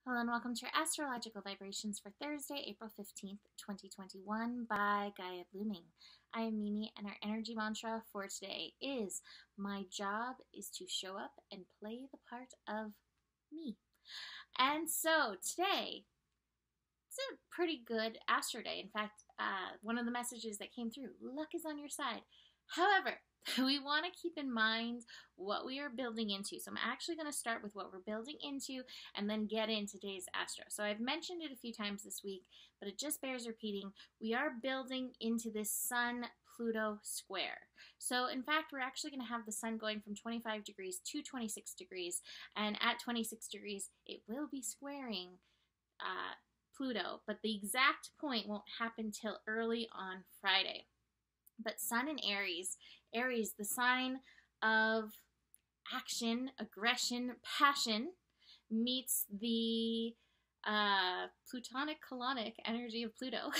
Hello and welcome to your astrological vibrations for Thursday, April 15th, 2021 by Gaia Blooming. I am Mimi and our energy mantra for today is, my job is to show up and play the part of me. And so today, it's a pretty good astro day. In fact, one of the messages that came through, luck is on your side. However, we want to keep in mind what we are building into. So I'm actually going to start with what we're building into and then get into today's astro. So I've mentioned it a few times this week, but it just bears repeating. We are building into this Sun-Pluto square. So in fact, we're actually going to have the Sun going from 25 degrees to 26 degrees. And at 26 degrees, it will be squaring Pluto. But the exact point won't happen till early on Friday. But Sun in Aries, the sign of action, aggression, passion, meets the Plutonic colonic energy of Pluto,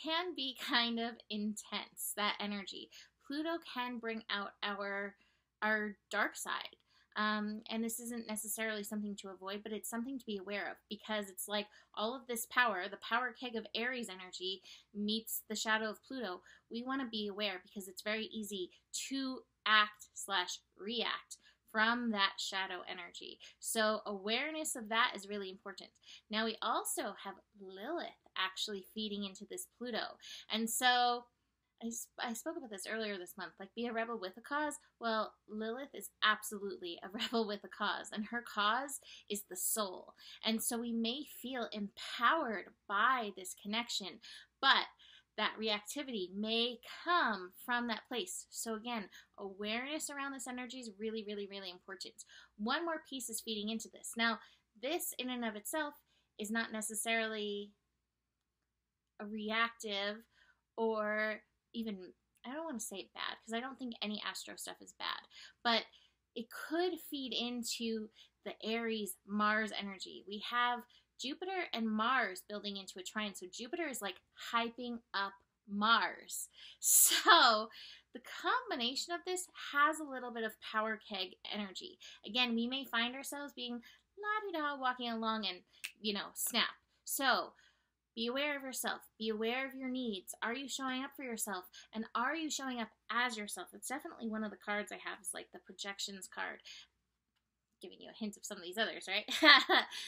can be kind of intense, that energy. Pluto can bring out our dark side. And this isn't necessarily something to avoid, but it's something to be aware of, because it's like all of this power, the power keg of Aries energy meets the shadow of Pluto. We want to be aware because it's very easy to act/react from that shadow energy. So awareness of that is really important. Now we also have Lilith actually feeding into this Pluto. And so I spoke about this earlier this month, like be a rebel with a cause. Well, Lilith is absolutely a rebel with a cause, and her cause is the soul. And so we may feel empowered by this connection, but that reactivity may come from that place. So again, awareness around this energy is really, really, really important. One more piece is feeding into this. Now, this in and of itself is not necessarily a reactive or even, I don't want to say bad, because I don't think any astro stuff is bad, but it could feed into the Aries Mars energy. We have Jupiter and Mars building into a trine, so Jupiter is like hyping up Mars. So the combination of this has a little bit of power keg energy. Again, we may find ourselves being la-di-da walking along and, snap. So be aware of yourself. Be aware of your needs. Are you showing up for yourself? And are you showing up as yourself? It's definitely one of the cards I have is like the projections card. Giving you a hint of some of these others, right?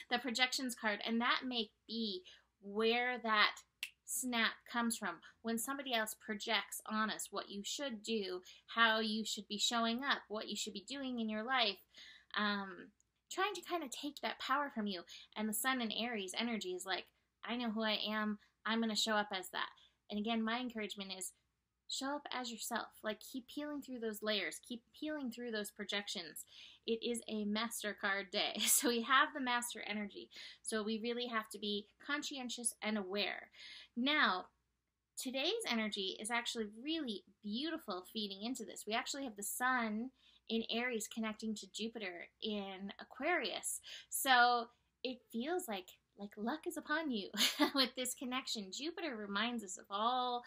The projections card. And that may be where that snap comes from. When somebody else projects on us what you should do, how you should be showing up, what you should be doing in your life. Trying to kind of take that power from you. And the Sun in Aries energy is like, I know who I am. I'm going to show up as that. And again, my encouragement is show up as yourself. Like, keep peeling through those layers. Keep peeling through those projections. It is a master card day. So we have the master energy. So we really have to be conscientious and aware. Now, today's energy is actually really beautiful feeding into this. We actually have the Sun in Aries connecting to Jupiter in Aquarius. So it feels like luck is upon you with this connection. Jupiter reminds us of all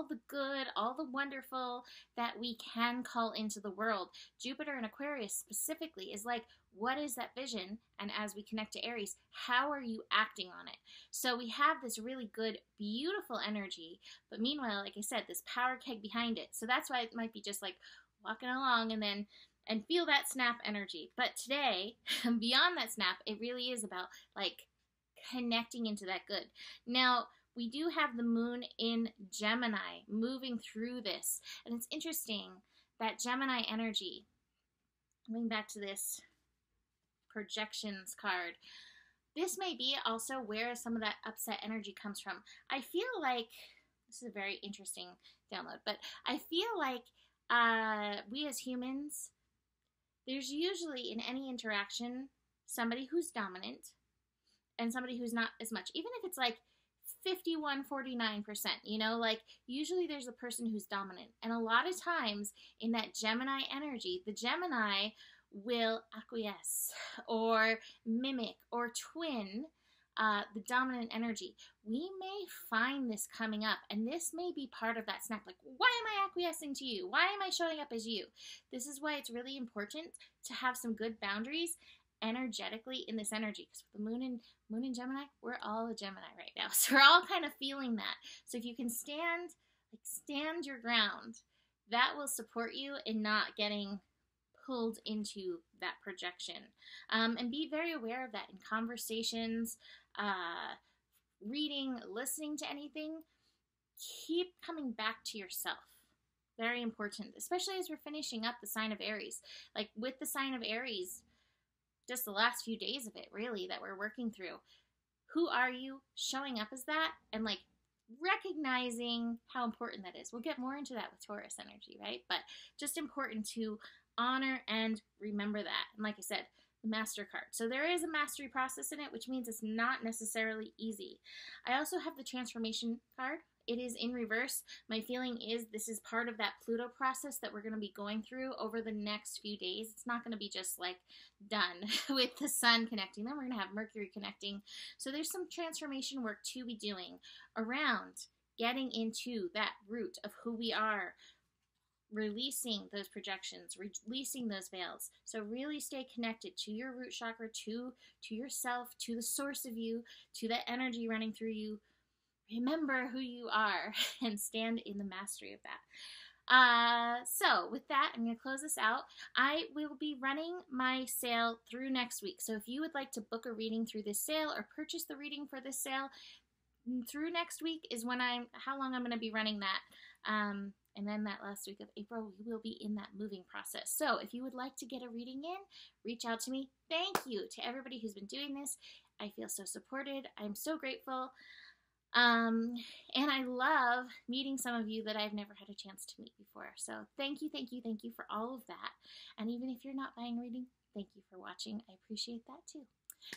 the good, all the wonderful that we can call into the world. Jupiter in Aquarius specifically is like, what is that vision? And as we connect to Aries, how are you acting on it? So we have this really good, beautiful energy, but meanwhile, like I said, this power keg behind it. So that's why it might be just like walking along and feel that snap energy. But today, beyond that snap, it really is about like connecting into that good. Now, we do have the moon in Gemini moving through this. And it's interesting that Gemini energy, going back to this projections card, this may be also where some of that upset energy comes from. I feel like, this is a very interesting download, but I feel like we as humans, there's usually in any interaction somebody who's dominant and somebody who's not as much, even if it's like 51-49%, like usually there's a person who's dominant. And a lot of times in that Gemini energy, the Gemini will acquiesce or mimic or twin the dominant energy. We may find this coming up, and this may be part of that snap. Like, why am I acquiescing to you? Why am I showing up as you? This is why it's really important to have some good boundaries energetically in this energy, because with the moon in Gemini, we're all a Gemini right now. So we're all kind of feeling that. So if you can stand your ground, that will support you in not getting pulled into that projection. And be very aware of that in conversations, reading, listening to anything. Keep coming back to yourself. Very important, especially as we're finishing up the sign of Aries. Like with the sign of Aries, just the last few days of it, really, that we're working through. Who are you showing up as that? And like recognizing how important that is. We'll get more into that with Taurus energy, right? But just important to honor and remember that. And like I said, the Master card. So there is a mastery process in it, which means it's not necessarily easy. I also have the Transformation card. It is in reverse. My feeling is this is part of that Pluto process that we're going to be going through over the next few days. It's not going to be just like done with the sun connecting. Then we're going to have Mercury connecting. So there's some transformation work to be doing around getting into that root of who we are, releasing those projections, releasing those veils. So really stay connected to your root chakra, to yourself, to the source of you, to that energy running through you. Remember who you are and stand in the mastery of that. So with that, I'm going to close this out. I will be running my sale through next week. So if you would like to book a reading through this sale or purchase the reading for this sale, through next week is when how long I'm going to be running that. And then that last week of April, we will be in that moving process. So if you would like to get a reading in, reach out to me. Thank you to everybody who's been doing this. I feel so supported. I'm so grateful. And I love meeting some of you that I've never had a chance to meet before. So thank you for all of that. And even if you're not buying a reading, thank you for watching. I appreciate that too.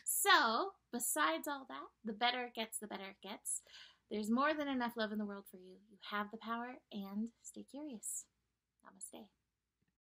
So besides all that, the better it gets, the better it gets. There's more than enough love in the world for you. You have the power, and stay curious. Namaste.